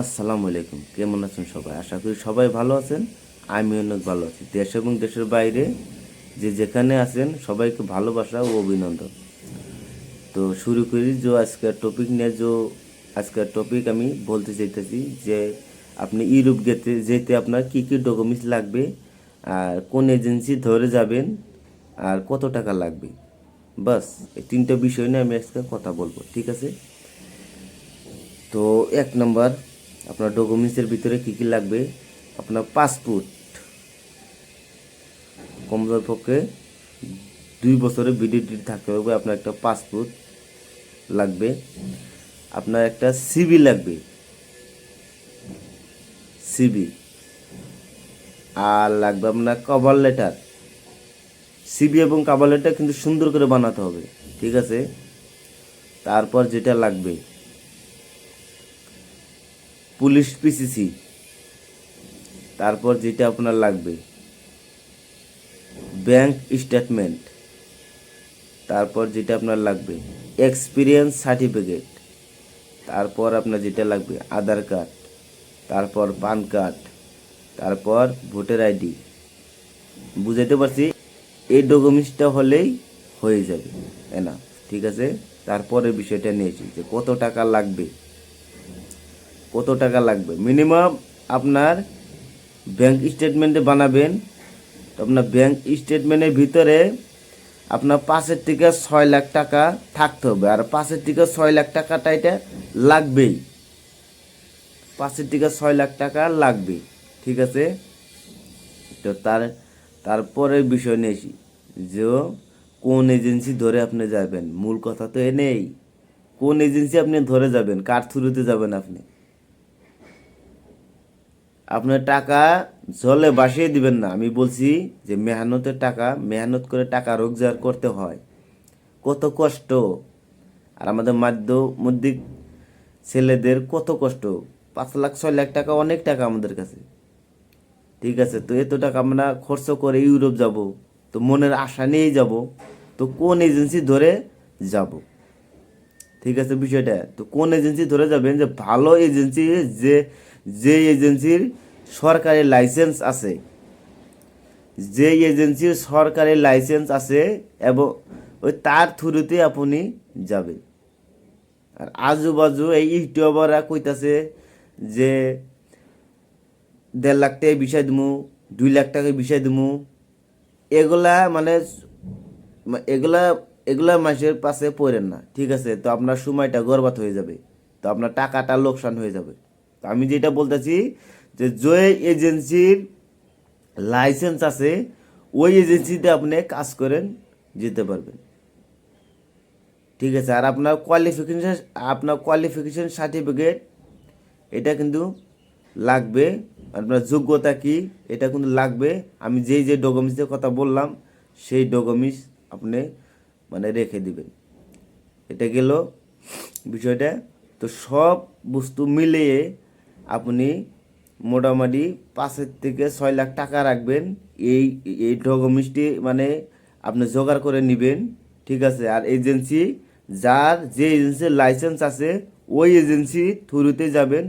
আসসালামু আলাইকুম। কেমন আছেন সবাই? আশা করি সবাই ভালো আছেন। আমি অনেক ভালো আছি। দেশ এবং দেশের বাইরে যে যেখানে আছেন সবাইকে ভালোবাসা ও অভিনন্দন। তো শুরু করি যে আজকের টপিক নিয়ে আজকের টপিক আমি বলতে চাইতেছি যে আপনি ইউরোপ যেতে আপনার কী কী ডকুমেন্টস লাগবে, আর কোন এজেন্সি ধরে যাবেন, আর কত টাকা লাগবে। বাস এই তিনটা বিষয় নিয়ে আমি আজকে কথা বলবো, ঠিক আছে? তো এক নম্বর, আপনার ডকুমেন্টসের ভিতরে কী কী লাগবে? আপনার পাসপোর্ট, কমপক্ষে 2 বছরের ভ্যালিডিটি থাকতে হবে। আপনার একটা পাসপোর্ট লাগবে। আপনার একটা সিভি লাগবে, সিভি। আর লাগবে আপনার কভার লেটার। সিভি এবং কভার লেটার কিন্তু সুন্দর করে বানাতে হবে, ঠিক আছে? তারপর যেটা লাগবে, পুলিশ পিসিসি। তারপর যেটা আপনার লাগবে, ব্যাংক স্টেটমেন্ট। তারপর যেটা আপনার লাগবে, এক্সপিরিয়েন্স সার্টিফিকেট। তারপর আপনার যেটা লাগবে, আধার কার্ড। তারপর পান কার্ড। তারপর ভোটার আইডি। বুঝাইতে পারছি? এই ডকুমেন্টসটা হলেই হয়ে যাবে, না? ঠিক আছে। তারপরে বিষয়টা নিয়েছি যে কত টাকা লাগবে। কত টাকা লাগবে মিনিমাম আপনার ব্যাংক স্টেটমেন্টে বানাবেন। তো আপনার ব্যাংক স্টেটমেন্টের ভিতরে আপনার 5 থেকে 6 লাখ টাকা থাকতে হবে। আর 5 থেকে 6 লাখ টাকাটা এটা লাগবেই। 5 থেকে 6 লাখ টাকা লাগবে, ঠিক আছে? তো তারপরে বিষয় নিয়েছি যে কোন এজেন্সি ধরে আপনি যাবেন। মূল কথা তো এ নেই, কোন এজেন্সি আপনি ধরে যাবেন, কার থ্রুতে যাবেন আপনি। আপনার টাকা জলে ভাসিয়ে দিবেন না। আমি বলছি যে মেহনতের টাকা, মেহনত করে টাকা রোজগার করতে হয়, কত কষ্ট। আর আমাদের মধ্যবিত্ত ছেলেদের কত কষ্ট। 5 লাখ 6 লাখ টাকা অনেক টাকা আমাদের কাছে, ঠিক আছে? তো এত টাকা আমরা খরচ করে ইউরোপ যাব, তো মনের আশা নিয়েই যাব। তো কোন এজেন্সি ধরে যাব, ঠিক আছে বিষয়টা? তো কোন এজেন্সি ধরে যাবেন, যে ভালো এজেন্সি, যে যে এজেন্সির সরকারি লাইসেন্স আছে, যে এজেন্সির সরকারি লাইসেন্স আছে, এবং ওই তার থ্রুতে আপনি যাবেন। আর আজুবাজু এই ইউটিউবাররা কইতাছে যে 1.5 লাখ টাকা বিষয় দিমু, 2 লাখ টাকা বিষয় দিমু। এগুলা মানে এগুলা এগুলা মানুষের পাশে পড়েন না, ঠিক আছে? তো আপনার সময়টা বরবাদ হয়ে যাবে, তো আপনার টাকাটা লোকসান হয়ে যাবে। তো আমি যেটা বলতেছি যে যে এজেন্সির লাইসেন্স আছে ওই এজেন্সিতে আপনি কাজ করেন, যেতে পারবেন, ঠিক আছে? আর আপনার কোয়ালিফিকেশন সার্টিফিকেট, এটা কিন্তু লাগবে। আপনার যোগ্যতা কি, এটা কিন্তু লাগবে। আমি যেই যে ডকুমেন্টসের কথা বললাম সেই ডকুমেন্টস আপনি মানে রেখে দিবেন। এটা গেল বিষয়টা। তো সব বস্তু মিলিয়ে আপনি মোটামুটি 5 থেকে 6 লাখ টাকা রাখবেন। এই এই ডকুমেন্টসটি মানে আপনি জোগাড় করে নেবেন, ঠিক আছে? আর এজেন্সি, যে এজেন্সির লাইসেন্স আছে ওই এজেন্সি থ্রুতে যাবেন,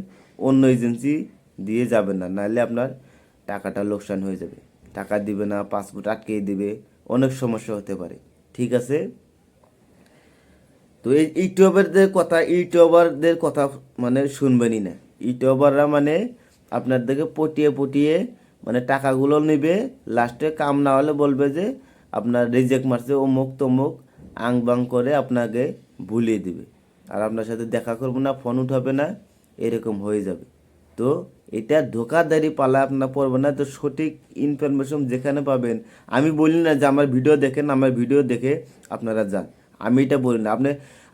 অন্য এজেন্সি দিয়ে যাবেন না, নাহলে আপনার টাকাটা লোকসান হয়ে যাবে। টাকা দিবে না, পাসপোর্ট আটকে দিবে, অনেক সমস্যা হতে পারে, ঠিক আছে? তো এই ইউটিউবারদের কথা মানে শুনবেনই না। ইউটিউবাররা মানে আপনাদেরকে পটিয়ে পটিয়ে মানে টাকাগুলো নেবে, লাস্টে কাম না হলে বলবে যে আপনার রিজেক্ট মারছে, অমুক তমুক আং বাং করে আপনাকে ভুলিয়ে দিবে। আর আপনার সাথে দেখা করবো না, ফোন উঠাবে না, এরকম হয়ে যাবে। তো এটা ধোকাধারি পালা আপনার পড়বে না। তো সঠিক ইনফরমেশন যেখানে পাবেন, আমি বলি না যে আমার ভিডিও দেখেন, আমার ভিডিও দেখে আপনারা যান, আমি এটা বলি না।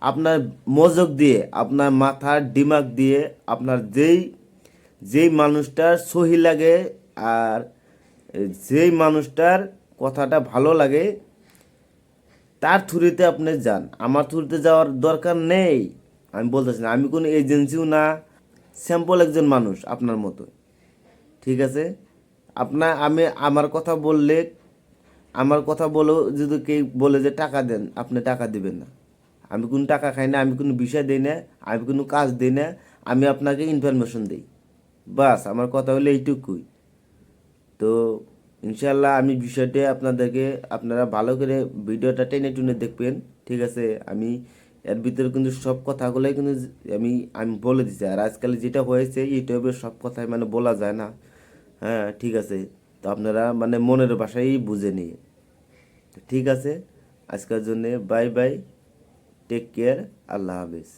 আপনার মনোযোগ দিয়ে, আপনার মাথার দিমাগ দিয়ে, আপনার যেই যেই মানুষটার সহি লাগে, আর যেই মানুষটার কথাটা ভালো লাগে, তার থ্রুতে আপনি যান। আমার থ্রুতে যাওয়ার দরকার নেই। আমি বলতেছি না, আমি কোনো এজেন্সিও না, স্যাম্পল একজন মানুষ আপনার মতো, ঠিক আছে? আমি আমার কথা বললে, আমার কথা বলেও যদি কেউ বলে যে টাকা দেন, আপনি টাকা দিবেন না। আমি কোনো টাকা খাই না, আমি কোনো বিষয় দিই না, আমি কোনো কাজ দিই না। আমি আপনাকে ইনফরমেশন দিই। বাস আমার কথা হলো এইটুকুই। তো ইনশাল্লাহ আমি বিষয়টা আপনাদেরকে, আপনারা ভালো করে ভিডিওটা টেনে টুনে দেখবেন, ঠিক আছে? আমি এর ভিতরে কিন্তু সব কথাগুলোই কিন্তু আমি আমি বলে দিছি। আর আজকাল যেটা হয়েছে ইউটিউবে সব কথাই মানে বলা যায় না। হ্যাঁ, ঠিক আছে। তো আপনারা মানে মনের ভাষাই বুঝে নিয়ে, ঠিক আছে? আজকের জন্যে বাই বাই, টেক কেয়ার, আল্লাহ হাফিজ।